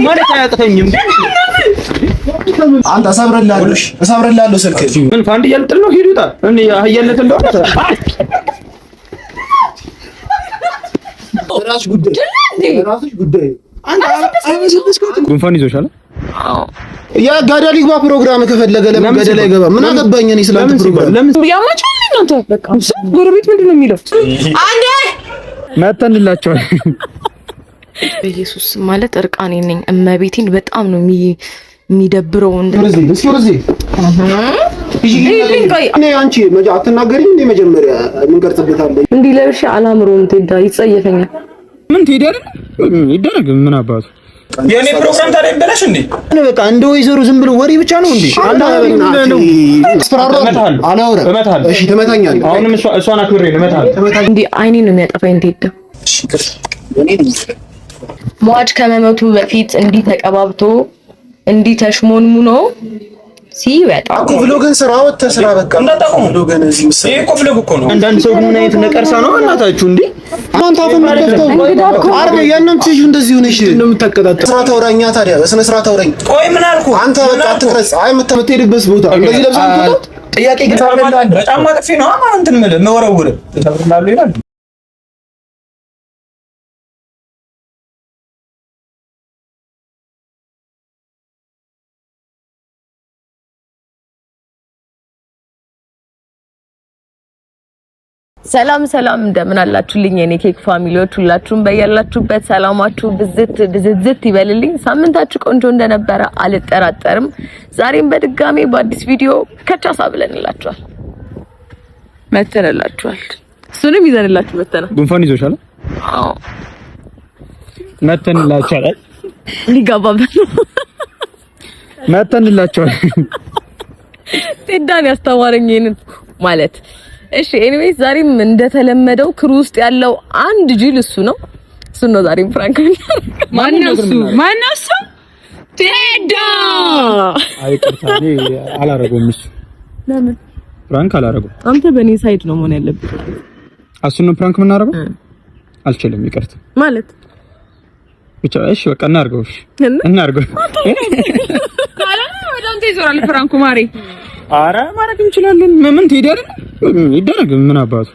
ማለት አያቅተኝም። አንተ እሰብርልሃለሁ ስልክ ምን ፋንድ እያልጥል ነው? ሂዱታ እኔ አህያነት እንደሆነ ራስሽ ጉዳይ አንተ ጉንፋን ይዞሻል? ያ ገደል ይግባ ፕሮግራም ከፈለገ ለምን ገደል አይገባ? ምን አገባኝ እኔ ስላንተ ፕሮግራም ለምን ያማችሁ እናንተ በቃ ጎረቤት ምንድን ነው የሚለው? አንዴ መተንላችኋል። በኢየሱስ ማለት እርቃኔ ነኝ። እመቤቴን በጣም ነው የሚደብረው። እስኪ እኔ አንቺ አትናገሪኝ እንዴ? መጀመሪያ ምን ቀርጽበታለኝ እንዲህ ለብሼ አላምሮም። ትሄዳ ይጸየፈኛል። ምን ትሄዳለህ? ይደረግ ምን አባቱ የኔ ፕሮግራም ታዲያ ይበላሽ እንዴ? እኔ በቃ እንደ ወይዘሮ ዝም ብሎ ወሬ ብቻ ነው እንዴ? እሺ ትመታኛለህ። አሁንም እሷን አክብሬ ነው እመታለሁ። እንዴ አይኔ ነው የሚያጠፋኝ። ትሄዳ ሟች ከመሞቱ በፊት እንዲህ ተቀባብቶ እንዲህ ተሽሞንሙኖ ሲወጣ ብሎግን ስራ ወጥተህ ስራ በቃ እንዳታቆም ብሎግን እዚህ ምስል ይሄ እኮ ብሎግ እኮ ነው። አንዳንድ ሰው ምን አይነት ነቀርሳ ነው እናታችሁ እንዴ? አንተ አፈ ማከፍተው አርገ ያንን ትይዩ እንደዚህ ሆነሽ ነው የምታቀጣጥለው። ስራ ተውራኛ ታዲያ በስነ ስራ ተውራኝ። ቆይ ምን አልኩ? አንተ በቃ አትቅረጽ። አይ የምትሄድበት ቦታ እንደዚህ ለብሰህ ነው ጥያቄ ግን በጣም ማጥፊ ነው እንትን የምልህ መወረውር ተሰብርላሉ ይላል። ሰላም እንደምን አላችሁልኝ የኔ ኬክ ፋሚሊዎች ሁላችሁም በያላችሁበት ሰላማችሁ ብዝት ይበልልኝ። ሳምንታችሁ ቆንጆ እንደነበረ አልጠራጠርም። ዛሬም በድጋሜ በአዲስ ቪዲዮ ከቻሳ ብለንላችኋል መተንላችኋል። እሱንም ይዘንላችሁ መተና ጉንፋን ይዞሻል? አዎ መተንላችኋል። ሊጋባበት መተንላችኋል። ቴዳን ያስተማረኝ ይሄንን ማለት እሺ ኤኒዌይስ ዛሬም እንደተለመደው ክሩ ውስጥ ያለው አንድ ጅል እሱ ነው ዛሬም ፍራንክ ማነው እሱ ቴዳ አይቀርታኔ አላረገውም እሱ ለምን ፍራንክ አላረገው አንተ በኔ ሳይድ ነው መሆን ያለብህ እሱን ነው ፍራንክ የምናረገው አልችልም ይቀርታ ማለት ብቻ እሺ በቃ እናርገው ካላ ወደ አንተ ይዞራል ፍራንኩ ማሪ አረ ማረግ እንችላለን ምን ትሄዳለህ ይደረግ ምን አባቱ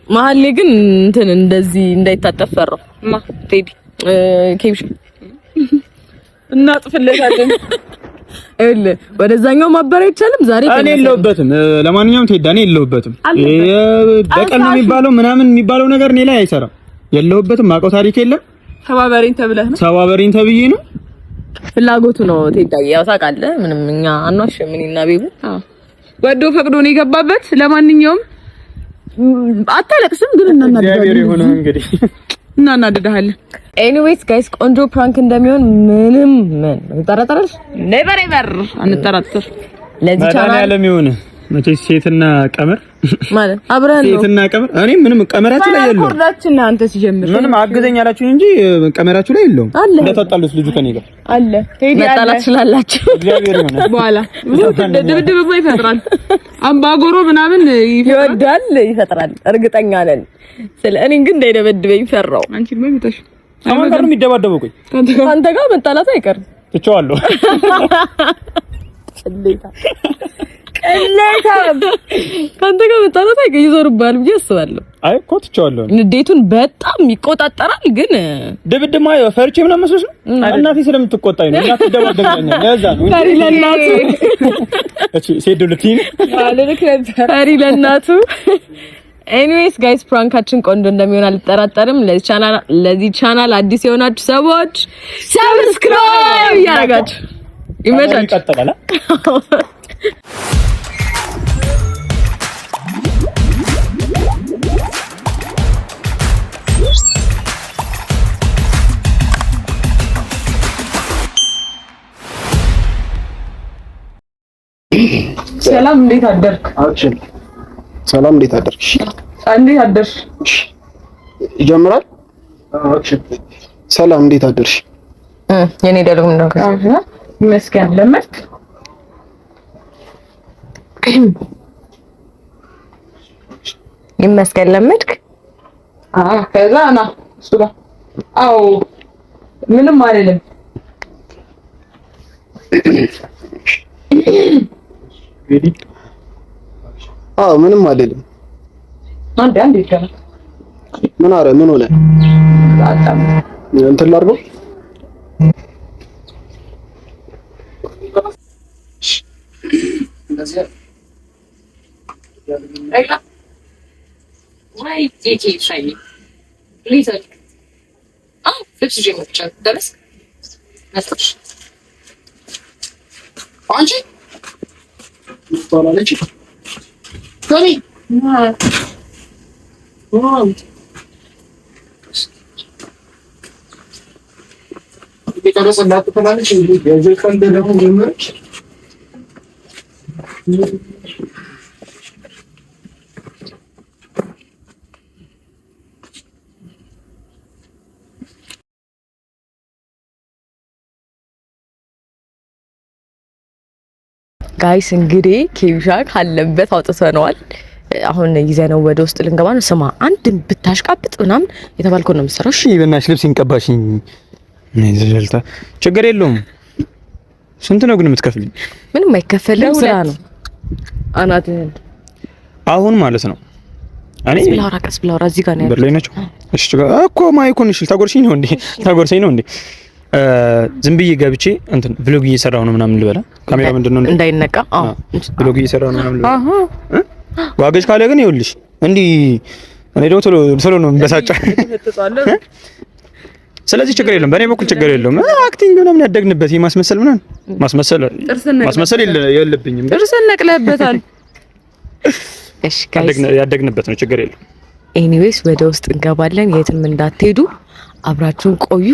መሀል ላይ ግን እንትን እንደዚህ እንዳይታጠፍ ፈራው ቴዲ ኬብሽ እናጥፍለታለን እለ ወደዛኛው ማበረ አይቻልም ዛሬ እኔ የለሁበትም ለማንኛውም ቴዲ እኔ የለሁበትም በቀል ነው የሚባለው ምናምን የሚባለው ነገር እኔ ላይ አይሰራም የለሁበትም ማውቀው ታሪክ የለም ተባበሪኝ ተብዬ ነው ፍላጎቱ ነው ቴዲ ያው ታውቃለህ ምንም እኛ አኗሽ ምንና ቤቡ ወዶ ፈቅዶ ነው የገባበት ለማንኛውም አታለቅስም ግን እናናድዳለን ኤኒዌይስ ጋይስ ቆንጆ ፕራንክ እንደሚሆን ምንም ተጠራጠረሽ ኔቨር አንጠራጠር ለዚህ ቻናል ያለሚሆን መቼስ ሴትና ቀመር ማለት አብረን ነው ሴትና ቀመር እኔ ምንም ቀመራችሁ ላይ የለውም ወርዳችን አንተ ሲጀምር ምንም አግዘኝ አላችሁ እንጂ ቀመራችሁ ላይ የለውም እንደተጣሉት ልጁ ከኔ ጋር አለ ቴዲ መጣላት ስላላችሁ እግዚአብሔር ይሆነ በኋላ ድብድብ ይፈጥራል አምባጎሮ ምናምን ይፈጥራል እርግጠኛ ነን ስለ እኔ ግን እንዳይደበድበኝ ፈራው አንቺ ማይመጣሽ አሁን ጋር የሚደባደበው ቆይ አንተ ጋር መጣላት አይቀርም ትቼዋለሁ ካንተ ጋር መጣላት ይዞርባል ብዬ አስባለሁ። አይ እኮ ትቼዋለሁ። ንዴቱን በጣም ይቆጣጠራል። ግን ድብድማ ፈርቼ ምናምን መስሎሽ ነው? እናቴ ስለምትቆጣኝ ነው። እናቴ ደባደብኛለች። ያዛ ነው ፈሪ ለእናቱ እቺ ሴዶልቲን ፈሪ ለእናቱ። ኤኒዌይስ ጋይስ ፕራንካችን ቆንጆ እንደሚሆን አልጠራጠርም። ለዚህ ቻናል አዲስ የሆናችሁ ሰዎች ሰብስክራይብ ያደርጋችሁ ይመቻችሁ። ይቀጥላል። ሰላም እንዴት አደርክ? አችን ሰላም እንዴት አደርክሽ? እንዴት አደርሽ? ይጀምራል። አችን ሰላም እንዴት አደርሽ? የኔ ደልጉም ነው። ይመስገን ለመድክ ይመስገን ለመድክ። ከዛ ና እሱ ጋር አዎ ምንም አይደለም። ምንም አይደለም። አንዴ ይቻላል። ምን አረ ምን ሆነ? እንትን ላድርገው። ጋይስ እንግዲህ ኬብሻ ካለበት አውጥተነዋል። አሁን ይዘነው ወደ ውስጥ ልንገባ ነው። ስማ አንድ ብታሽቃብጥ ምናምን የተባልከው ነው የምትሰራው። እሺ በእናትሽ ልብስ ይንቀባሽኝ ነይዘልታ ችግር የለውም። ስንት ነው ግን የምትከፍልኝ? ምንም አይከፈልም፣ ስራ ነው። አናትህን አሁን ማለት ነው። እኔ ቀስ ብላ አውራ እዚህ ጋር ነው ያለው ነች። እሺ እኮ ማይኮን እሺ ታጎርሽኝ ነው እንዴ? ዝም ብዬ ገብቼ እንትን ብሎግ እየሰራሁ ነው ምናምን ልበላ። ካሜራ ምንድነው እንዳይነቃ? ብሎግ እየሰራሁ ነው ምናምን ልበላ። ዋጋሽ ካለ ግን ይኸውልሽ እንዲህ እኔ ደግሞ ቶሎ ነው የምበሳጫ። ስለዚህ ችግር የለም፣ በእኔ በኩል ችግር የለውም። አክቲንግ ምናምን ያደግንበት ማስመሰል ምናምን ማስመሰል የለብኝም። ጥርስን ነቅለህበታል። እሺ ጋይስ ያደግንበት ነው፣ ችግር የለም። ኤኒዌይስ ወደ ውስጥ እንገባለን። የትም እንዳትሄዱ አብራችሁን ቆዩ።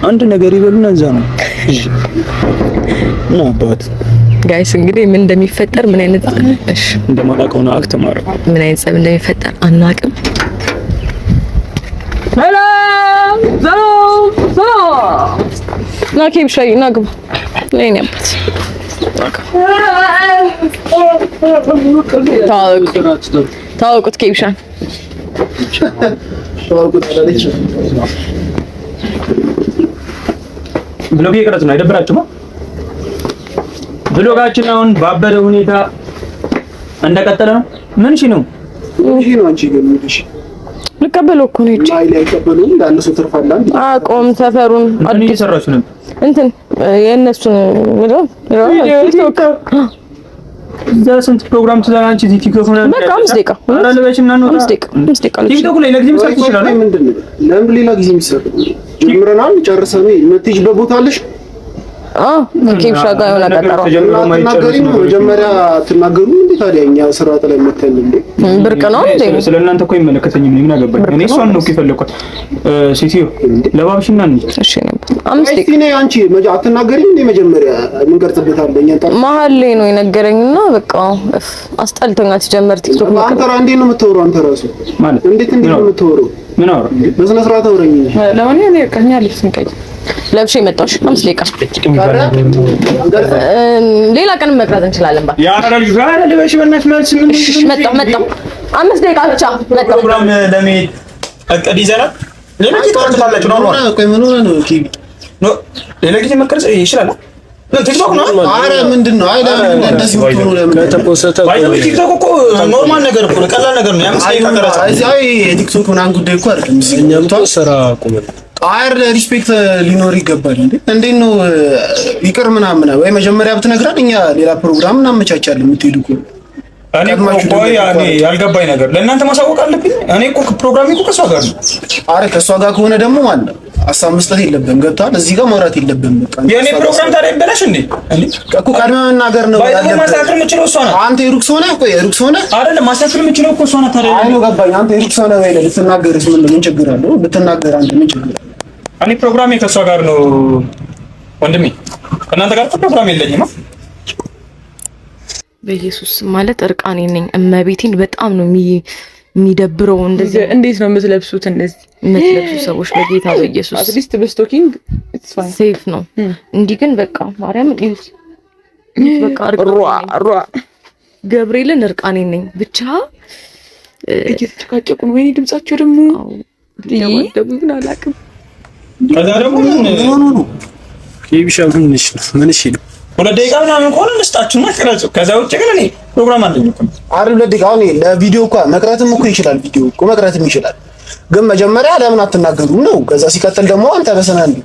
አንድ ነገር ይበሉና እዛ ነው እና አባት ጋይስ እንግዲህ ምን እንደሚፈጠር ምን አይነት እንደማላውቀው ነው አክት ማረው ምን አይነት ጸብ እንደሚፈጠር አናውቅም። ሰላም ናኪብ ሻይ ናግባ ለኔ አባት ታውቁት ኬብሻን ብሎግ እየቀረጽ ነው። አይደብራችሁም? ብሎጋችን አሁን ባበደ ሁኔታ እንደቀጠለ ነው። ምን እሺ ነው አንቺ ግን እሺ ልቀበለው እኮ ነው እንጂ አይ አይቀበሉም። እንዳለ ሰው ተርፋላን አቆም ሰፈሩን አዲስ እየሰራችሁ ነው። እንትን የእነሱን ቲክቶክ እዛ ስንት ፕሮግራም ትዘጋንቺ እዚህ ቲክቶክ ነው። በቃ 5 ደቂቃ አረለበችና ነው 5 ደቂቃ ቲክቶክ ላይ ለጊዜ መስራት ይችላል። ምንድነው ለምን ሌላ ጊዜ የሚሰራ ጀምረናል። ጨርሰን የምትይዥበት ቦታ አለሽ? ኬብሻ ጋር የሆነ ቀጠሮ ተናገሪ ነው መጀመሪያ ትናገሩ እንዴ? ታዲያ እኛ ስርዓት ላይ መተን እንዴ ብርቅ ነው እንዴ? ስለእናንተ እኮ ይመለከተኝም ምን አገባኝ? እኔ እሷን ነው የፈለኳት። ሴትዮ ለባብሽና እንዴ? እሺ ነው 5 ደቂቃ እኔ አንቺ አትናገሪም እንዴ? መጀመሪያ ምን ቀርጽበታለህ? እኛ ታዲያ መሀል ላይ ነው የነገረኝና በቃ አስጠልቶኛል። ሲጀመር ቲክቶክ ነው አንተ እንዴ ነው የምትወራው? አንተ ራሱ ማለት እንዴት ነው የምትወራው? ምን አወራ? በስነ ስርዓት አውራኝ። ለማንኛውም እኔ ቀኛ ልብስ እንቀይ ለብሼ መጣሽ 5 ደቂቃ ሌላ ቀን መቅረጽ እንችላለን። ባክ ያ አረልጅ ጋር ለበሽ በእናት መልስ ምን መጣ 5 ደቂቃ ብቻ መጣ። ፕሮግራም ለመሄድ እቅድ ይዘናል። ሌላ ጊዜ ትቀርጻላችሁ ነው ነው ቆይ ምን ሆነ ነው ኪቢ ነው ሌላ ጊዜ መቀረጽ ይችላል። ቲክቶክ ነው አረ ምንድነው? አይ ለምን እንደዚህ ወጥቶ ለምን ተቆሰተ? ቲክቶክ እኮ ኖርማል ነገር እኮ ቀላል ነገር ነው። ያምስ ደቂቃ ቀረጻ አይ የቲክቶክ ምናምን ጉዳይ እኮ አይደለም። እኛም ስራ ቁመን አር ሪስፔክት ሊኖር ይገባል። እንዴት ነው ይቅር ምናምን ወይ መጀመሪያ ብትነግረን እኛ ሌላ ፕሮግራም እናመቻቻለን። የምትሄዱ እኮ እኔ እኮ ያኔ ያልገባኝ ነገር ለእናንተ ማሳወቅ አለብኝ። እኔ እኮ ፕሮግራም እኮ ከሷ ጋር ነው። አረ ከሷ ጋር ከሆነ ደግሞ ማለት ነው ሀሳብ መስጠት የለብንም። ገብቷል? እዚህ ጋር ማውራት የለብንም። በቃ የኔ ፕሮግራም ታዲያ ይበላሽ እንዴ? እኮ ቀድመህ መናገር ነው ያለብህ። ማስተካከል የምችለው እሷ ናት። አንተ የሩክስ ሆነ እኮ የሩክስ ሆነ አይደለም ማስተካከል የምችለው እኮ እሷ ናት። ታዲያ አይ ነው ገባኝ። አንተ የሩክስ ሆነ ወይ ልትናገርስ ምን ችግር አለው? ብትናገር አንተ ምን ችግር አለው? እኔ ፕሮግራሜ ከሷ ጋር ነው ወንድሜ። ከእናንተ ጋር ፕሮግራም የለኝም። በኢየሱስ ማለት እርቃኔ ነኝ። እመቤቴን በጣም ነው የሚደብረው። እንደዚህ እንዴት ነው የምትለብሱት? እንደዚህ የምትለብሱ ሰዎች በጌታ በኢየሱስ አትሊስት በስቶኪንግ ኢትስ ፋይን ሴፍ ነው። እንዲህ ግን በቃ ማርያም ይሁን በቃ ሯ ገብርኤልን እርቃኔ ነኝ ብቻ እየተጨቃጨቁ ነው። ወይኔ ድምጻቸው ደግሞ ይደውል አላውቅም። ከዛ ደግሞ ምን ነው ይብሻው ምን እሺ ነው 2 ደቂቃ ምናምን ከሆነ ልስጣችሁና ቅረጹ። ከዛ ውጭ ግን እኔ ፕሮግራም አለኝ እኮ አይደል? 2 ደቂቃ አሁን ለቪዲዮ እኮ መቅረትም እኮ ይችላል። ቪዲዮ እኮ መቅረትም ይችላል። ግን መጀመሪያ ለምን አትናገሩም ነው። ከዛ ሲቀጥል ደግሞ አንተ በሰናንዲ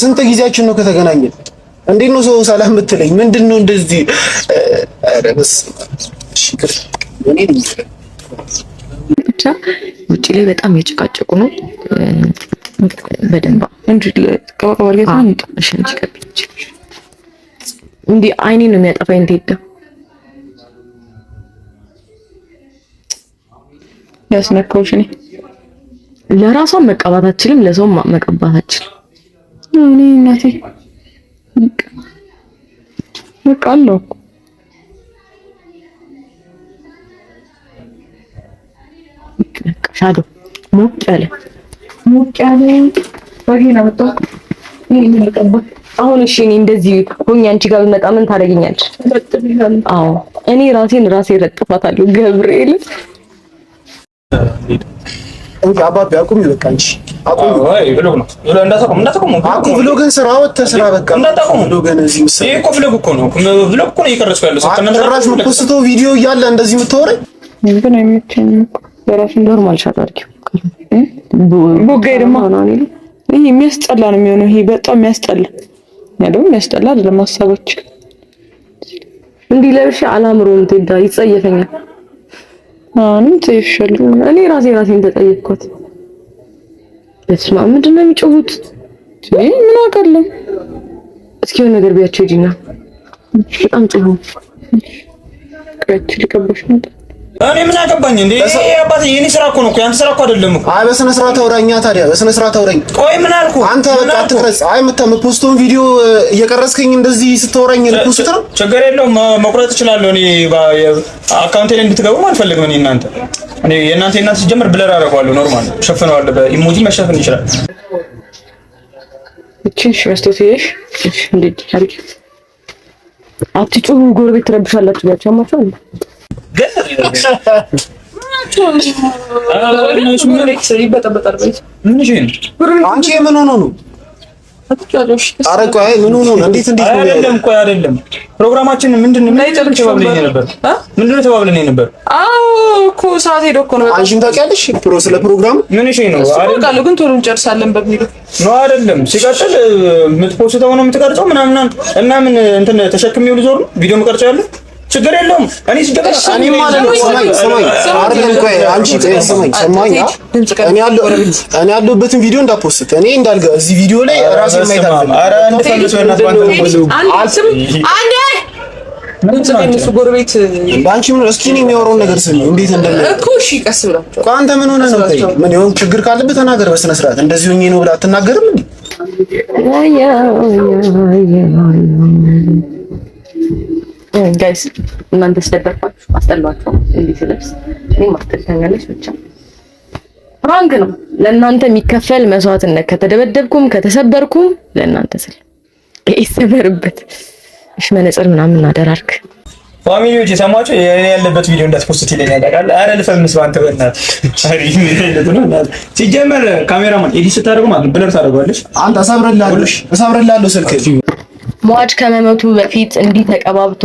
ስንት ጊዜያችን ነው ከተገናኘን? እንዴት ነው ሰው ሰላም የምትለኝ? ምንድነው እንደዚህ? ኧረ በስመ አብ ብቻ ውጪ ላይ በጣም የጭቃጨቁ ነው። በደንብ እንጂ ከወቀወር ጌታ አንተ እሺ ከብች እንዴ አይኔ ነው የሚያጠፋኝ። እንዴት ያስነካውሽ እኔ ለራሷን መቀባት አትችልም፣ ለሰውም መቀባት አትችልም። እኔ እናቴ በቃለሁ ሻዶ ሞቅ ያለ ባጊና መጣ። ምን ልቀባ አሁን? እሺ እኔ እንደዚህ ሆኜ አንቺ ጋር ብመጣ ምን ታደርጊኛለሽ? አዎ እኔ ራሴ ረጥፋታለሁ። ገብርኤል እንዴ አባቢ አቁም ይበቃ እንጂ አቁም። አይ ብሎግ ነው እንዳታቆም አቁም ብሎ ግን ስራ ወጥተ ስራ በቃ እንዳታቆም ብሎ ግን እዚህ ምስል ይሄ እኮ ብሎግ እኮ ነው እየቀረጽኩ ያለው ጭራሽ ፖስቶ ቪዲዮ እያለ እንደዚህ የምታወራኝ ግን አይመቸኝም እኮ በራሱ ኖርማል ሻት አድርጊው። ቦጋይ ደግሞ ይሄ የሚያስጠላ ነው የሚሆነው። ይሄ በጣም የሚያስጠላ ያለው የሚያስጠላ አይደለም። ሀሳቦች እንዲህ ለብሼ አላምሮም ትዳ ይጸየፈኛል። አሁንም ትይፍሻለሁ። እኔ ራሴን ተጠየቅኩት። በስመ አብ ምንድን ነው የሚጮሁት? ምን አውቃለሁ። እስኪ የሆነ ነገር ቢያቸው ሂጂና በጣም ጮሁ። ቀጭ ልቀበሽ ነው እኔ ምን አገባኝ እንዴ? አባቴ የኔ ስራ እኮ ነው። ያንተ ስራ እኮ አይደለም እኮ። አይ በስነ ስርዓት አውራኛ። ታዲያ በስነ ስርዓት አውራኝ። ቆይ ምን አልኩ? አንተ በቃ አትቅረጽ። አይ የምትፖስተውን ቪዲዮ እየቀረጽከኝ እንደዚህ ስታወራኝ ልፖስት ነው። ችግር የለውም መቁረጥ እችላለሁ። እኔ አካውንቴ ላይ እንድትገቡም አልፈልግም። እኔ የእናንተ ሲጀምር ብለር አደርገዋለሁ። ኖርማል ሸፍነዋለሁ። በኢሞጂ መሸፈን ይችላል። እቺሽ መስቶቴሽ እንዴ ታሪክ አትጩሁ። ጎረቤት ትረብሻላችሁ ብያቸው አማቸው አለ አንቺ ምን ሆኖ ነው? ኧረ ቆይ ምን ሆኖ ነው? እንዴት አይደለም ፕሮግራማችን ምንድነው? ተባብለን ነበር። አዎ እኮ ሰዓት ሄዶ እኮ ነው። አንቺም ታውቂያለሽ ስለ ፕሮግራሙ ምን ነው? አውቃለሁ ግን ቶሎ እንጨርሳለን በሚለው ነው አይደለም። ሲቀጥል የምትፖስተው ነው የምትቀርጸው ምናምን እና ምን እንትን ተሸክሜው ልዞር ነው ቪዲዮ መቀርጫ ያለ ችግር የለውም። እኔ ሲጀምር እኔ ማለት ነው ሰማኝ አይደለም። ቆይ አንቺ ሰማኝ። እኔ ያለሁበትን ቪዲዮ እንዳፖስት እኔ እንዳልጋ እዚህ ቪዲዮ ላይ ራሴ ማይታል። ኧረ እንደፈለሰ በእናትህ አንተ ጎረቤት አንቺ ምን እስኪ እኔ የሚያወራውን ነገር ስሚ እንዴት እንደለ እኮ። እሺ ቀስ ብላችሁ ቆይ አንተ ምን ሆነ ነው? ቆይ ምን ይሁን ችግር ካለበት ተናገር በስነ ስርዓት። እንደዚህ ሆኜ ነው ብላ አትናገርም እንዴ? ጋይስ እናንተ ስለደርፋችሁ አስጠላችሁ። እንዴ ስለብስ እኔ ማስተካከለሽ ብቻ ራንግ ነው። ለእናንተ የሚከፈል መስዋዕትነት ከተደበደብኩም ከተሰበርኩም ለእናንተ ስል ይሰበርበት። እሺ መነጽር ምናምን አደራርክ ፋሚሊዎች የሰማችሁ የኔ ያለበት ቪዲዮ እንዳትፖስት ይለኛል። ታውቃለህ? አረ ልፈምስ ባንተ በእናትህ አሪ ምን አይነት ነው እናት። ሲጀመር ካሜራማን ኤዲት ስታደርጉ ማለት ብለር ታደርጋለሽ። አንተ አሳብረላለሁ ስልክ ሟች ከመመቱ በፊት እንዲህ ተቀባብቶ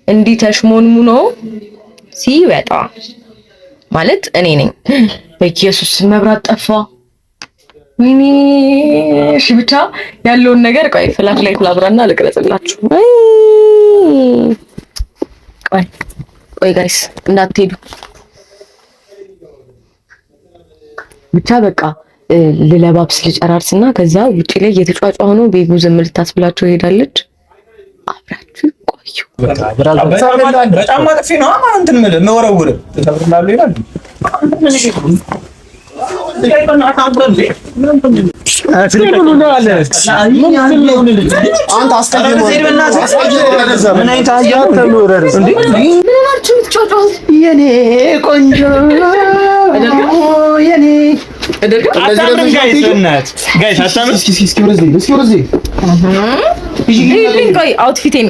እንዲህ ተሽሞንሙኖ ሲወጣ ማለት እኔ ነኝ። በኢየሱስ መብራት ጠፋ። ወይኔ እሺ ብቻ ያለውን ነገር ቆይ ፍላሽ ላይ ላብራና ልቅረጽላችሁ። ቆይ ጋይስ እንዳትሄዱ ብቻ በቃ ልለባብስ ልጨራርስና ከዛ ውጪ ላይ እየተጫጫ ሆኖ ቤቡ ዝም ልታስብላችሁ ሄዳለች። አብራችሁ ቆዩ። በጣም ማጥፊ ነው እንትን ማለት መወረውር ተሰብርላሉ ይላል። አንተ አስተካክል የኔ ቆንጆ የኔ አውትፊቴን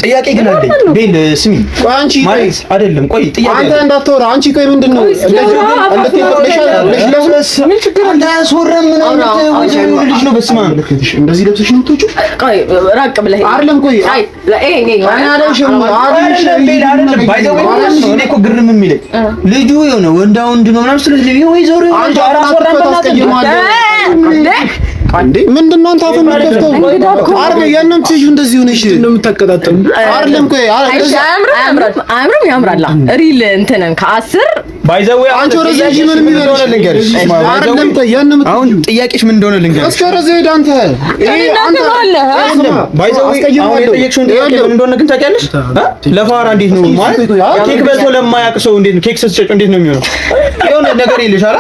ጥያቄ ግን አለኝ። ቤል ስሚ፣ ቆይ አንቺ ማለት አይደለም። ቆይ ጥያቄ አንተ እንዳትወራ አንቺ። ቆይ ምንድነው እንደዚህ ለብሰሽ ነው የምትወጪው? ቆይ ራቅ ብለህ አይደለም። ቆይ እኔ እኮ ግርም የሚለኝ ልጁ የሆነ ወንዳ ወንድ ነው ምናምን ስለዚህ ወይ ዞር አንዴ ምንድነው አንተ አፈን ከፍተው አይደል? ያንን ትይዩ እንደዚህ ሆነሽ ነው የምታቀጣጥም አይደለም? ቆይ አያምርም? ያምራል። ሪል እንትነን ከ10 ባይዘው አንቺ ወረዘሽ ምን የሚበልሽ ልንገርሽ አይደለም? ቆይ ያንን አሁን ጥያቄሽ ምን እንደሆነ ልንገርሽ። እስከ ወረዘሽ ሄድ አንተ አንተ ባይዘው አሁን የጠየቅሽውን ጥያቄ ምን እንደሆነ ግን ታውቂያለሽ? ለፋራ እንዴት ነው ማለት ኬክ በልቶ ለማያውቅ ሰው እንዴት ነው ኬክ ስትሰጪው እንዴት ነው የሚሆነው? የሆነ ነገር ይልሽ አላ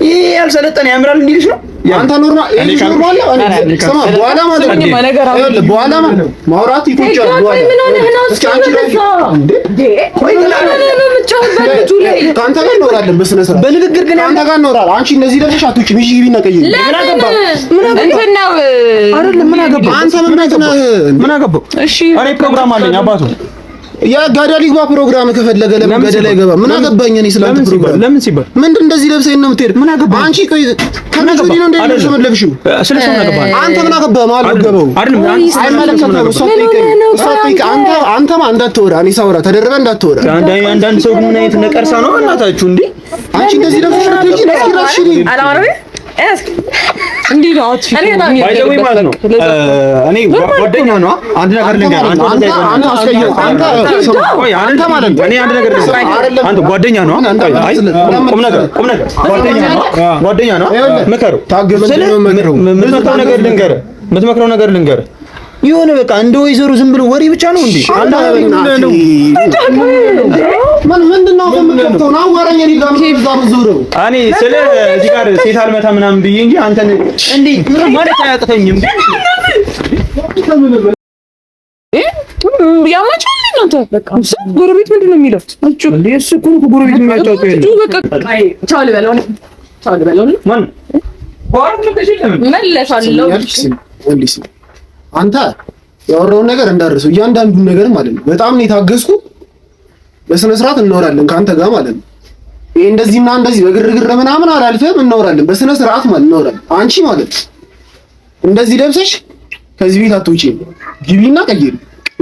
ይሄ ያልሰለጠነ ያምራል እንዲልሽ ነው። አንተ ኖርማል ሰማ በኋላ ማለት ነው በኋላ ማለት ማውራት ይቆጫል። በኋላ እስኪ አንቺ ከአንተ ጋር እንኖራለን በስነ ስርዓት በንግግር ግን አንተ ጋር እንኖራለን። አንቺ እነዚህ ለብሰሽ አትውጪም። እሺ ግቢና ቀይሪ። ምን አገባ እንትን ነው አይደለም? ምን አገባ አንተ ምን አገባው? እሺ እኔ ፕሮግራም አለኝ አባቱ ያ ጋዳሊ ግባ ፕሮግራም ከፈለገ ለምን ጋዳሊ አይገባ? ምን አገባኝ እኔ ስላንተ ፕሮግራም ለምን ሲባል ምንድን እንደዚህ ለብሰኝ ነው የምትሄድ? ምን አገባ አንቺ? ቆይ ከምን ጆዲ ነው እንደዚህ ለብሰሽ የምትለብሺው? ስለሱ ምን አገባ አንተ? ምን አገባ ማለት ገባው አይደለም? አንተማ እንዳትወራ እኔ ሳውራ ተደረበ እንዳትወራ። አንዳንድ ሰው ምን አይነት ነቀርሳ ነው እናታችሁ እንዴ? አንቺ እንደዚህ ለብሰሽ ነው አላማረኝ እንዴ ነው ባይዘው ማለት ነው። እኔ ጓደኛ ነው። አንድ ነገር ልንገር። አንተ አስቀየው አንተ ማለት ነው። እኔ አንድ ነገር ልንገር። አንተ ጓደኛ ነው። አይ ቁም ነገር ጓደኛ ነው። ምከረው። የምትመክረው ነገር ልንገር። የሆነ በቃ እንደ ወይዘሮ ዝም ብሎ ወሬ ብቻ ነው እንዴ? ምንድነው የምትከፍተው? ነው ወሬኛ ሊጋም ዙሩ እኔ ስለ እዚህ ጋር ሴት አልመታ ምናምን ብዬ እንጂ አንተን እንዴ ማለት አያቅተኝም። ያማቻል እናንተ በቃ ጎረቤት ምንድነው የሚለው? አጭ እንዴ እሱ እኮ ጎረቤት የሚያጫውተው የለም። በቃ ቻው ልበለው ማን መለሻለሁ አንተ ያወራውን ነገር እንዳረሰው እያንዳንዱን ነገር ማለት ነው። በጣም ነው የታገስኩ። በስነ ስርዓት እናወራለን ከአንተ ጋር ማለት ነው። ይሄ እንደዚህና እንደዚህ በግርግር ምናምን አላልፈም። እናወራለን በስነ ስርዓት ማለት እናወራለን። አንቺ ማለት እንደዚህ ለብሰሽ ከዚህ ቤት አትውጪም። ግቢና ቀይሪ።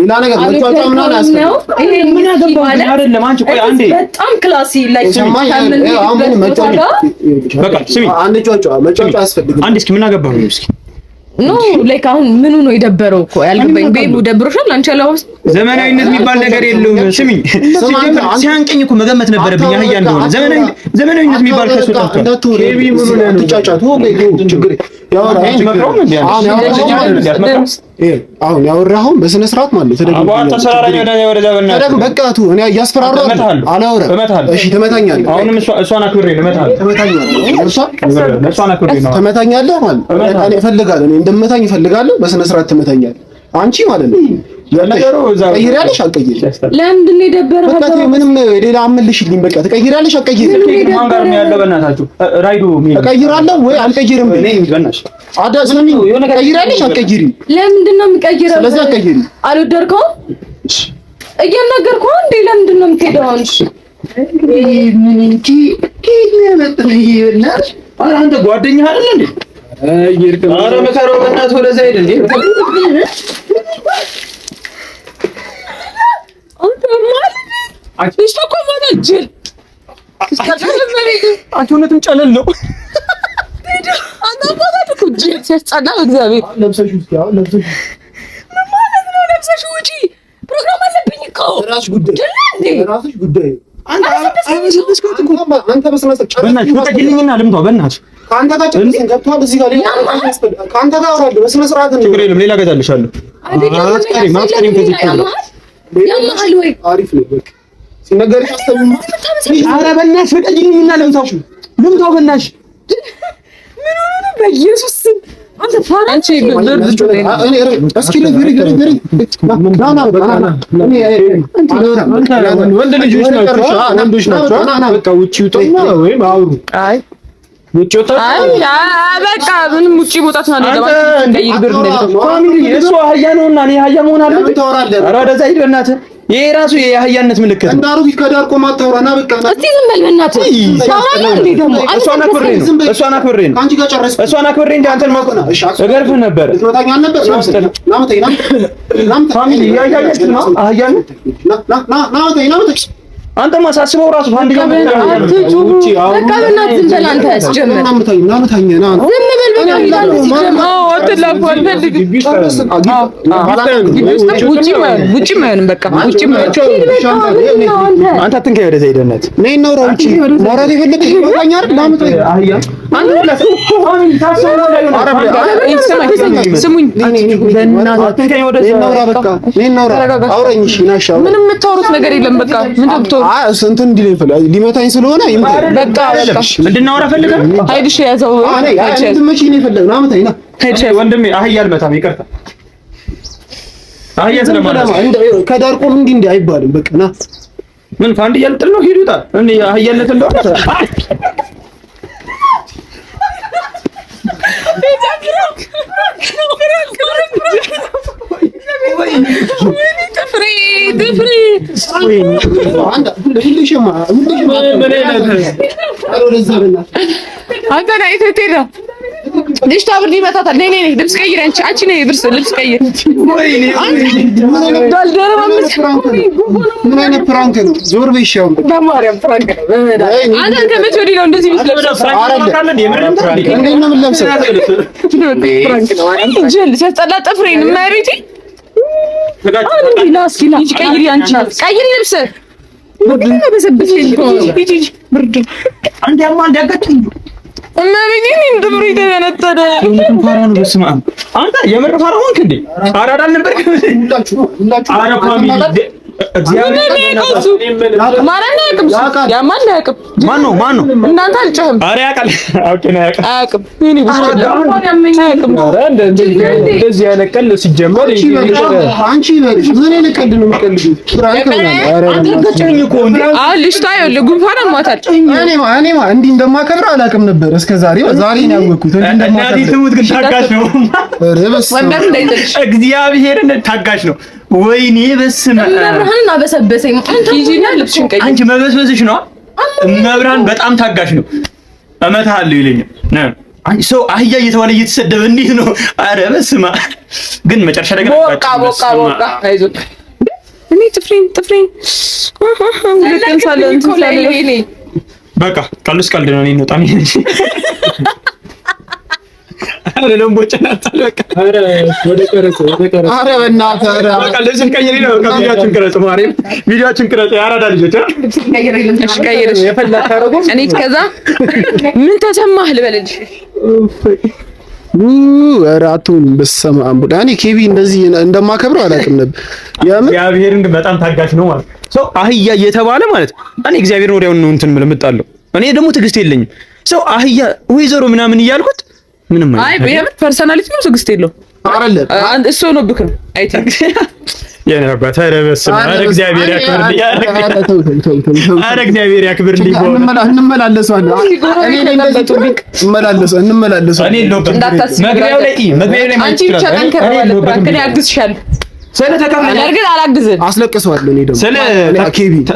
ሌላ ነገር መጫወቻ ምናምን አያስፈልግም። ይሄ ምን አገባው አይደለም። አንቺ ቆይ አንዴ በጣም ክላሲ ላይ አሁን መጫወቻ በቃ ስሚ፣ አንድ መጫወቻ አያስፈልግም። አንዴ እስኪ ምን አገባው ነው እስኪ ኖ ላይክ አሁን ምኑ ነው የደበረው እኮ ያልገባኝ። ቤቡ ደብሮሻል? አንቺ አላውስ ዘመናዊነት የሚባል ነገር የለውም። ስሚኝ ሲያንቀኝ እኮ መገመት ነበረብኝ አህያ እንደሆነ። ዘመናዊነት የሚባል ከሱ ጠፍቷል። ቤቢ ምኑ ነው ተጫጫቱ? ችግር አሁን ያወራኸው በስነ ስርዓት ማለት ተደግሞ በቃቱ እኔ እያስፈራራሁ አላወራም። እሺ ትመታኛለህ። አሁንም እሷን አክብሬ እመታለሁ። ትመታኛለህ ማለት እኔ እፈልጋለሁ። እኔ እንደምመታኝ እፈልጋለሁ። በስነ ስርዓት ትመታኛለህ አንቺ ማለት ነው። ትቀይሪያለሽ አትቀይሪም? ለምንድን ነው የደበረው? በቃ ምንም ሌላ አምልሽልኝ። በቃ ትቀይሪያለሽ አትቀይሪም? ማን ጋር ነው ያለው? በእናታችሁ ራይዱ እቀይራለሁ ወይ አልቀይርም? በእናትሽ አዳ ስለሚ ትቀይሪያለሽ አትቀይሪም? ለምንድን ነው የምቀይረው? ስለዚህ አትቀይሪም። አልወደድከውም? እየነገርኩህ እንዴ ለምንድን ነው የምትሄደው? ምን እንጂ ከየት ነው የመጣው? ይኸውልህ አንተ ጓደኛህ አይደል እንዴ? ኧረ መከረው በእናትህ ወደዛ ሄድ እንዴ! አንተ እውነትም ጨለል ነው። አንተ ማለት እኮ ጅል ሲያስጠላ እግዚአብሔር። ለብሰሽ ውጪ አሁን ለብሰሽ ምን ማለት ነው? ለብሰሽ ውጪ ፕሮግራም አለብኝ እኮ ራስሽ ጉዳይ አንተ በስነ ስርዓት በእናትሽ ውጣልኝና ልምታው በእናትሽ ከአንተ ጋር ጨርሰን ገብቶሃል። እዚህ ጋር ከአንተ ጋር አወራለሁ በስነ ስርዓት ነው። ችግር የለም ሌላ እገዛልሻለሁ። ማፍቀሪም ከዚህ ያማል ወይ አሪፍ ነው። በቃ ሲነገርሽ አስተውል። ኧረ በእናትሽ ውጣልኝና ልምታው በእናትሽ ምን ሆነ ነው? በኢየሱስ ስም አንተ ፋራ አንቺ ወንድ ልጆች ናቸው። በቃ ውጪ ውጡና ወይም አውሩ። አይ ውጪ ወጣ በቃ ምንም ውጪ መውጣት ማለት ነው። እንደዚህ ብር እንደዚህ ፋሚሊ እሱ አህያ ነውና እኔ አህያ መሆን አለብኝ። ኧረ ወደዛ ሂድ በእናትህ። ይሄ ራሱ የአህያነት ምልክት ነው። እንዳሩ ከዳር ቆማ አታውራና በቃ እስቲ ዝም በል በእናትህ። ታውራና እንዴ ደግሞ እሷን አክብሬ ነው አንቺ ጋር ጨረስኩ። እሷን አክብሬ እንጂ አንተን ማቆና እገርፍህ ነበር። ትመታኛል ነበር። ፋሚሊ ያያያችሁ ነው አህያነት አንተ ማሳስበው ራሱ አንድ ጋር በቃ በእናትህ ዝም በል አንተ አስጀምር። ዝም በል በቃ ይላል ሲጀምር። አትላፉ አልፈልግም። ውጪ ማየንም በቃ ውጪ አንተ አትንከኝ ወደዛ ሄደነት ነይ ነው ራውጪ ማውራት የፈለግሽ ይወጣኛ አይደል? ላምጠኝ አህያ ስሙኝ በእናትህ አትንከኝ ወደዛ በቃ ነይ ነው አውራኝ። እሺ ናሻው ምንም የምታወሩት ነገር የለም። በቃ ምንድን ነው እንትን እንዲለኝ ፈለግ ሊመታኝ ስለሆነ ይመጣ በቃ እንድናወራ ፈልገህ ሀይድሽ ያዘው እንድትመጪ ነው የፈለግነው። ናምጠኝ ና ወንድሜ አህያ አልመታም። ይቅርታ አህያ ስለማለት ከዳር ቆም እንዲህ አይባልም። በቃ ና ምን ፋንድ እያልጥል ነው? ሂዱታ እኔ አህያነት እንደሆነ ልጅ ታብር ይመታታል። ነይ ነይ ልብስ ቀይር። አንቺ ነይ ልብስ ቀይር። ምን አይነት ፕራንክ ነው? ዞር በይ ሻው በማርያም ፕራንክ ነው። አንተ ከመቼ ወዲህ ነው እንደዚህ የምትለብሰው? እንዴት ነው የምትለብሰው? ፕራንክ ነው። እንጀል ሲያስጠላ ጥፍሬን ማሪቲ ቀይሪ። አንቺ ቀይሪ ልብስ ምንድን ነው በሰበሽ ብርድ አንድ ያማ እንዲያጋጭኝ እመቤቴን እንደብሩ የተነጠደ ፋራን በስመ አብ አንተ የምር ፋራ ሆንክ እንዴ? አራዳ አልነበርክ? አረ ፋሚሊ ማን ነው እናንተ አልጮህም። አረ ያውቃል። ኦኬ ነው አያውቅም። እንደዚህ አይነት ቀልድ ሲጀመር አንቺ ይበልሽ ምን አይነት ቀልድ ነው የምትቀልጂው? ፍራንክ ነው። አረ ገጨኝ እኮ እንዴ! ልጅቷ ይኸውልህ ጉንፋን አሟታል። እኔማ እንዲህ እንደማከብር አላውቅም ነበር እስከዛሬ። ዛሬ ነው ያወቅሁት እንዲህ እንደማከብር። እናቴ ትሙት ግን ታጋሽ ነው። ወንበር እንዳይጥልሽ እግዚአብሔርን ታጋሽ ነው። ወይኔ በስመ አብ መብርሃንን አበሰበሰኝ። ሂጂና ልብስሽን ቀይሪ። አንቺ መበስበስሽ ነው። መብርሃን በጣም ታጋሽ ነው። እመታለሁ ይለኛል። አንቺ ሰው አህያ እየተባለ እየተሰደበ እንዴት ነው? አረ በስመ አብ ግን መጨረሻ ላይ ቦቃ አይዞህ። እኔ ጥፍሬን በቃ ቀልስ ቀልድ ነው። እኔ እንውጣ አረ ለምቦጭ ናታል። በቃ አረ ወደ ቀረጽ አረ በእናትህ አረ በቃ ለዚህ ቀይሪ ነው። ቪዲዮአችን ቅረጽ ማርያም ቪዲዮአችን ቅረጽ። ያራዳ ልጆች ቀይረሽ የፈላ ታረጉ። እኔ ከዛ ምን ተሰማህ ልበልልሽ? ኧረ አትሁን። በስመ አብ እኔ ኬቢ እንደዚህ እንደማከብረው አላውቅም ነበር። እግዚአብሔርን ግን በጣም ታጋሽ ነው ማለት ሰው አህያ እየተባለ ማለት እኔ እግዚአብሔርን ወዲያውኑ ነው እንትን የምጣለው። እኔ ደግሞ ትዕግስት የለኝም። ሰው አህያ ወይዘሮ ምናምን እያልኩት ምንም አይ በየምት ፐርሰናሊቲ ነው ትዕግስት የለውም አይደል? እሱ ነው ብክ ነው አይ ቲንክ የኔ አባት ተረበስ አረ እግዚአብሔር ያክብርልኝ። አረ እግዚአብሔር ያክብርልኝ። እንመላለሳለን። እኔ ላይ እንደዚህ እንመላለሳለን። መግቢያው ላይ አንቺ ብቻ ጠንከር ባለ አግዝሻለሁ። ስለ ተከፍለኝ ግን አላግዝም አስለቅሰዋለሁ። እኔ ደግሞ ስለ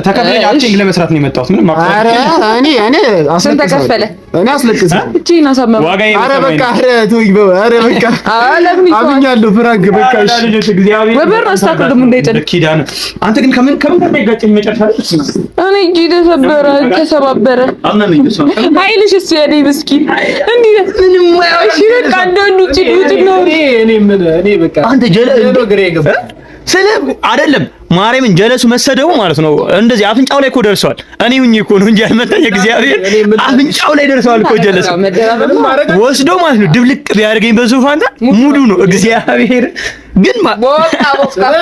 ተከፍለኝ አክቲንግ ለመስራት ነው የመጣሁት። ምንም ኧረ እኔ ተከፈለ እኔ አስለቅሰ እቺን አሳመመ። ኧረ በቃ ኧረ በቃ አብኛለሁ። ፍራንክ በቃ እሺ እግዚአብሔር ወበር አስተካክል ደግሞ እንዳይጥል ኪዳን። አንተ ግን ከምን ጋር ይጋጨኝ መጨረሻ ላይ እኔ እጄ ተሰባበረ። አመመኝ እሱ ኃይልሽ እሱ ያኔ ምስኪን እንዴ ምንም ማይወሽ በቃ እንደው ጭጭ ነው። እኔ በቃ አንተ ግሬ ገባ ስለ አይደለም ማርያምን ጀለሱ መሰደቡ ማለት ነው። እንደዚህ አፍንጫው ላይ እኮ ደርሷል። እኔ ሁኜ እኮ ነው እንጂ ያልመጣኝ እግዚአብሔር አፍንጫው ላይ ደርሷል እኮ ጀለሱ ወስዶ ማለት ነው። ድብልቅ ቢያደርገኝ በዙፋን ሙሉ ነው እግዚአብሔር ግን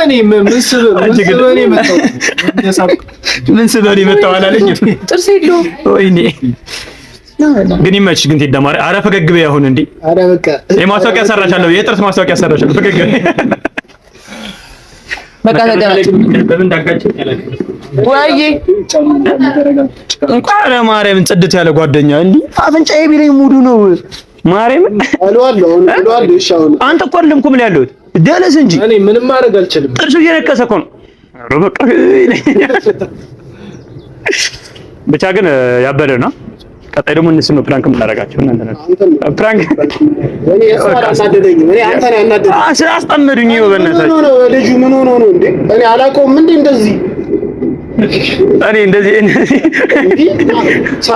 እኔ ምን ስበኔ መጣው አላለኝ ጥርስ የለውም። ወይኔ ግን ይመችሽ። ግን ትደማሪ አረ ፈገግ በይ አሁን እንዴ! አረ በቃ የማስታወቂያ ሰራሻለሁ። የጥርስ ማስታወቂያ ሰራሻለሁ። ፈገግ በቃ ተገናኝ። በምን እንዳጋጨኝ ያለኝ ወይ ቃለ ማርያምን ጽድት ያለ ጓደኛ እንዲህ አፍንጫዬ ቢለኝ ሙዱ ነው። ማርያምን አለዋለሁ ይሻውን አንተ እኮ አይደለም እኮ ምን ያለሁት ደለስ እንጂ እኔ ምንም ማድረግ አልችልም። ጥርሱ እየነከሰ እኮ ነው። ኧረ በቃ ብቻ ግን ያበደ ነው። ቀጣይ ደግሞ እነሱ ነው ፕራንክ የምናደርጋቸው። እናንተ ነው ፕራንክ እኔ አሳደደኝ። እኔ አንተ ነህ ያናደደኝ። አስጠመዱኝ። ይኸው በእናታችሁ ልጁ ምን ሆኖ ነው እንዴ? እኔ አላውቀውም እንዴ እንደዚህ እኔ እንደዚህ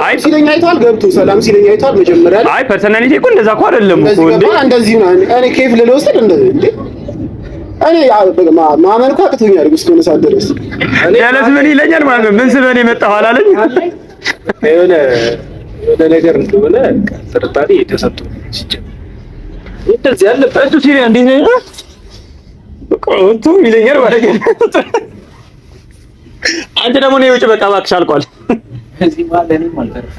አይ ሲለኝ አይቷል። ገብቶ ሰላም ሲለኝ አይቷል። መጀመሪያ አይ ፐርሰናሊቲ እኮ እንደዛ እኮ አይደለም እኮ እንዴ እንደዚህ ነው። እኔ ኬፍ ልወስድ እንደዚህ እንዴ እኔ ማመን እኮ አቅቶኛል እስከሆነ ሰዓት ድረስ። ያለስ ምን ይለኛል ማለት ነው። ምን ስበኔ መጣሁ አላለኝ የሆነ ነገር እንደሆነ ጥርጣሬ የተሰጠው ሲጀምር እንደዚህ ያለበት እሱ ሲሪያ እንዴት ነው ቆንጆ ይለኛል ማለት ነው። አንተ ደግሞ ነው የውጭ በቃ እባክሽ አልቋል። እዚህ ማለት ነው ማለት ነው።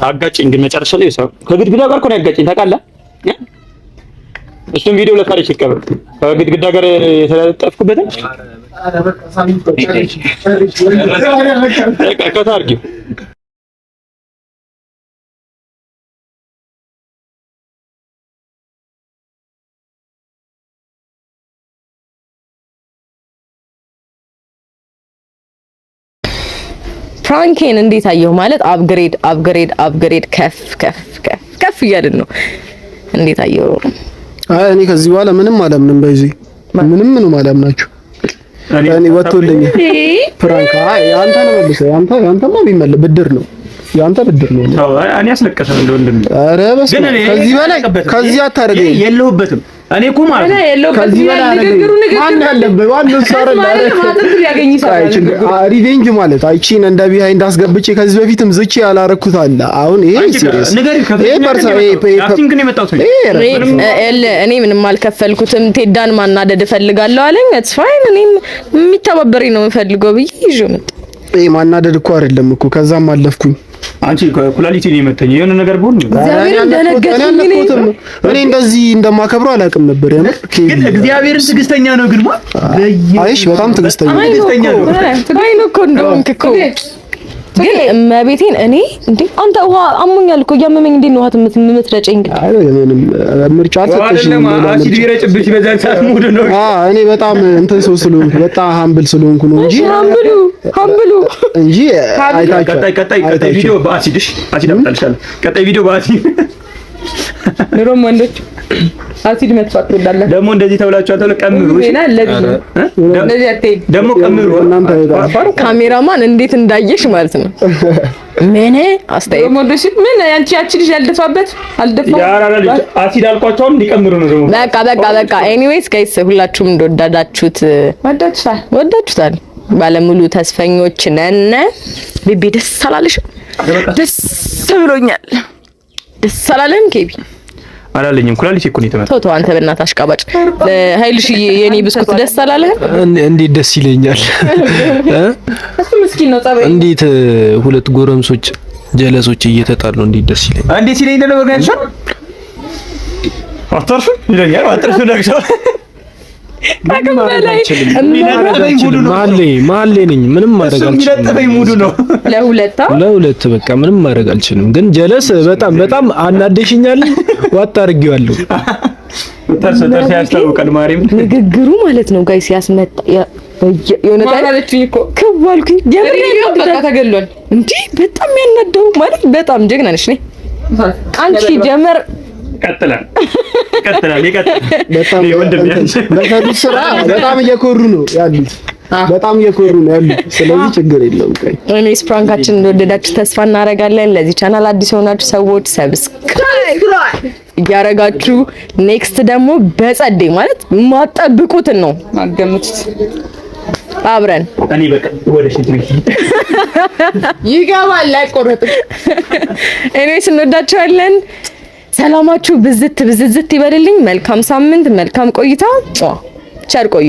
አጋጭኝ ግን መጨረሻ ላይ ሰው ከግድግዳ ጋር እኮ ነው ያጋጭኝ ታውቃለህ። እሱን ቪዲዮ ለካሪሽ ይቀበል ከግድግዳ ጋር የተለጠፍኩበት ከታርጊው ፕራንኬን እንዴት አየሁ ማለት አፕግሬድ ከፍ እያልን ነው። እንዴት አየሁ? አይ እኔ ከዚህ በኋላ ምንም አላምንም። በዚህ ምንም አላምናችሁ። እኔ ወጥቶልኝ ፕራንክ አንተ ነው መልሰህ ያንተማ ቢመለስ ብድር ነው ያንተ ብድር ነው። እኔ አስለቀሰም እንደወንድም። ኧረ በስመ አብ ከዚህ በላይ ከዚህ አታደርገኝ። የለሁበትም እኔ እኮ ማለት ነው ከዚህ በላይ ማን ያለበት ዋናው ሰር ሪቬንጅ ማለት አይቺን እንደ ቢሃይንድ አስገብቼ ከዚህ በፊትም ዝቼ ያላረኩት አለ። አሁን ይሄ ሲሪየስ እኔ ምንም አልከፈልኩትም። ቴዳን ማናደድ እፈልጋለሁ አለኝ። ኢትስ ፋይን እኔም የሚተባበረኝ ነው የምፈልገው ብዬ ይዤ መጣ። ይሄ ማናደድ እኮ አይደለም እኮ ከዛም አለፍኩኝ። አንቺ ኩላሊቲ ነው የመተኝ የሆነ ነገር ቢሆን እኔ እንደዚህ እንደማከብረው አላውቅም ነበር። ግን እግዚአብሔርን ትዕግስተኛ ነው። ግን አይሽ በጣም ትዕግስተኛ ነው። እኮ እንደውም እኮ ግን እመቤቴን እኔ እንዴ አንተ ውሃ አሞኛል እኮ እያመመኝ እንዴ ነው ውሃ የምትረጨኝ? አይ ምንም ምርጫ አልሰጠሽም። አሲድ ቢረጭብሽ በዛን ሰዓት ሙድ ነው። እኔ በጣም እንትን ሰው ስለሆንኩ በጣም ሀምብል ስለሆንኩ ነው እንጂ ሀምብሉ እንጂ አይታችሁ ቀጣይ ቪዲዮ በአሲድሽ አሲድ አምጣልሻለሁ። ቀጣይ ቪዲዮ በአሲድ ኑሮም ወንዶች አሲድ መጥፋት ወዳለ ደግሞ እንደዚህ ተብላችሁ አተለ ቀምሩ። እንደዚህ አትይ ደግሞ ቀምሩ። ካሜራማን እንዴት እንዳየሽ ማለት ነው። ምን አስተያየት ሞደሽ ምን ያንቺ ልጅ ያልደፋበት አልደፋው ያራራ ልጅ አሲድ አልቋቸውም እንዲቀምሩ ነው ደግሞ። በቃ ኤኒዌይስ ጋይስ ሁላችሁም እንደወዳዳችሁት ወዳችሁታል። ባለሙሉ ተስፈኞች ነን። ቢቢ ደስ አላለሽም? ደስ ብሎኛል። ደስ አላለህም ኬቢ? አላለኝም። ኩላሊቲ እኮ ነው የተመታው። ቶቶ አንተ በእናትህ አሽቃባጭ ኃይልሽ የኔ ብስኩት ደስ አላለህም? እንዴት ደስ ይለኛል። እሱ ምስኪን ነው ጸባይ። እንዴት ሁለት ጎረምሶች ጀለሶች እየተጣሉ እንዴት ደስ ይለኛል። እንዴት ይለኝ ነው ወገንሽ አታርፍ ይለኛል። አጥርፍ ደግሶ ማሌ ነኝ። ምንም ማድረግ አልችልም። ለሁለት በቃ ምንም ማድረግ አልችልም። ግን ጀለስ በጣም አናደሽኛል። ዋጣ አድርጌዋለሁ። ተርሰ ያስተውቃል ማሪም ንግግሩ ማለት ነው ጋይስ ያስመጣ የሆነ ታላለችኝ እኮ ከዋልኩኝ የምሬን በቃ ተገሏል እንዴ በጣም ያናደው ማለት በጣም ጀግና ነሽ ነኝ አንቺ ጀመር ቀጥላል በጣም ስራ በጣም እየኮሩ ነው ያሉት። ስለዚህ ችግር የለውም። እኔስ ፕራንካችን እንደወደዳችሁ ተስፋ እናደርጋለን። ለዚህ ቻናል አዲስ የሆናችሁ ሰዎች ሰብስክራይብ እያደረጋችሁ ኔክስት ደግሞ በጸዴ ማለት ማጠብቁትን ነው ማገምቱት አብረን እኔ በቃ ወደ ሽንት ቤት ይገባል አይቆረጥም። እኔስ እንወዳችኋለን። ሰላማችሁ ብዝት ይበልልኝ። መልካም ሳምንት፣ መልካም ቆይታ። ቸር ቆዩ።